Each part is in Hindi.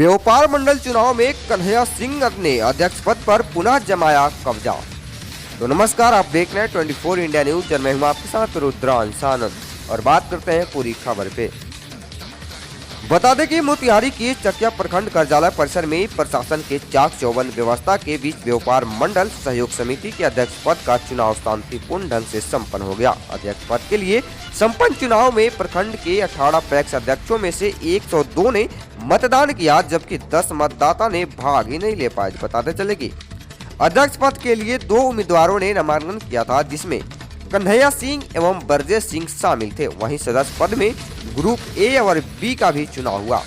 व्यापार मंडल चुनाव में कन्हैया सिंह ने अध्यक्ष पद पर पुनः जमाया कब्जा। तो नमस्कार, आप देख रहे हैं 24 इंडिया न्यूज और मैं हूं आपके साथ रुद्रांश आनंद और बात करते हैं पूरी खबर पे। बता दें कि मोतिहारी के चकिया प्रखंड कार्यालय परिसर में प्रशासन के चाक चौबंद व्यवस्था के बीच व्यापार मंडल सहयोग समिति के अध्यक्ष पद का चुनाव शांतिपूर्ण ढंग से संपन्न हो गया। अध्यक्ष पद के लिए संपन्न चुनाव में प्रखंड के 18 पैक्स अध्यक्षों में से 102 ने मतदान किया, जबकि 10 मतदाता ने भाग ही नहीं ले पाए। बताते चले कि अध्यक्ष पद के लिए 2 उम्मीदवारों ने नामांकन किया था, जिसमें कन्हैया सिंह एवं ब्रजेश सिंह शामिल थे। वहीं सदस्य पद में ग्रुप ए और बी का भी चुनाव हुआ।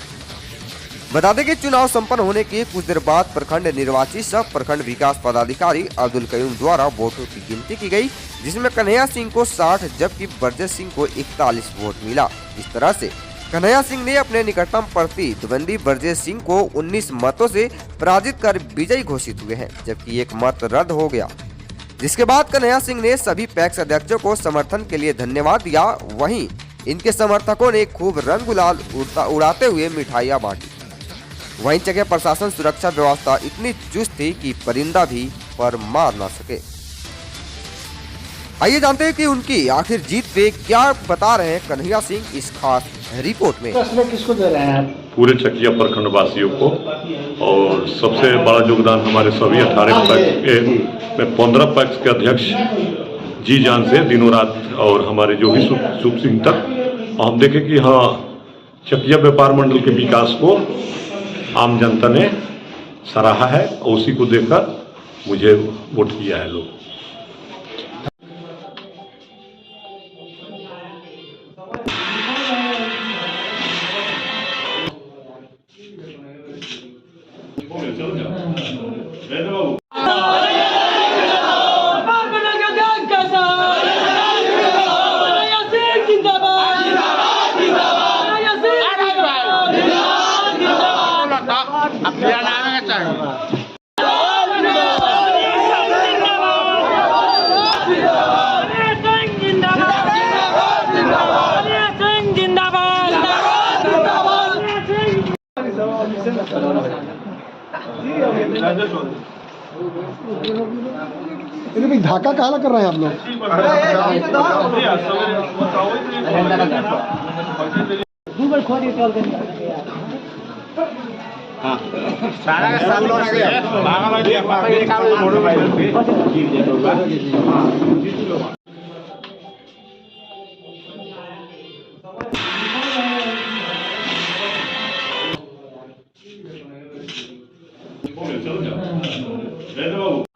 बता दें कि चुनाव संपन्न होने के कुछ देर बाद प्रखंड निर्वाचित सह प्रखंड विकास पदाधिकारी अब्दुल कयूम द्वारा वोटों की गिनती की गई, जिसमें कन्हैया सिंह को 60 जबकि ब्रजेश सिंह को 41 वोट मिला। इस तरह से कन्हैया सिंह ने अपने निकटतम प्रतिद्वंदी ब्रजेश सिंह को 19 मतों से पराजित कर विजयी घोषित हुए हैं, जबकि एक मत रद्द हो गया। जिसके बाद कन्हैया सिंह ने सभी पैक्स अध्यक्षों को समर्थन के लिए धन्यवाद दिया। वहीं इनके समर्थकों ने खूब रंग गुलाल उड़ाते हुए मिठाइयां बांटी। वहीं जगह प्रशासन सुरक्षा व्यवस्था इतनी चुस्त थी कि परिंदा भी पर मार ना सके। आइए जानते हैं कि उनकी आखिर जीत पे क्या बता रहे हैं कन्हैया सिंह इस खास रिपोर्ट में। किसको दे रहे हैं आप? पूरे चकिया प्रखंड वासियों को, और सबसे बड़ा योगदान हमारे सभी 18 पैक्स के 15 पैक्स के अध्यक्ष जी जान से दिनों रात, और हमारे जो भी शुभ सिंह तक हम देखें कि हाँ, चकिया व्यापार मंडल के विकास को आम जनता ने सराहा है और उसी को देखकर मुझे वोट किया है लोग। भाई धाका काला कर रहे हैं आप लोग? हाँ।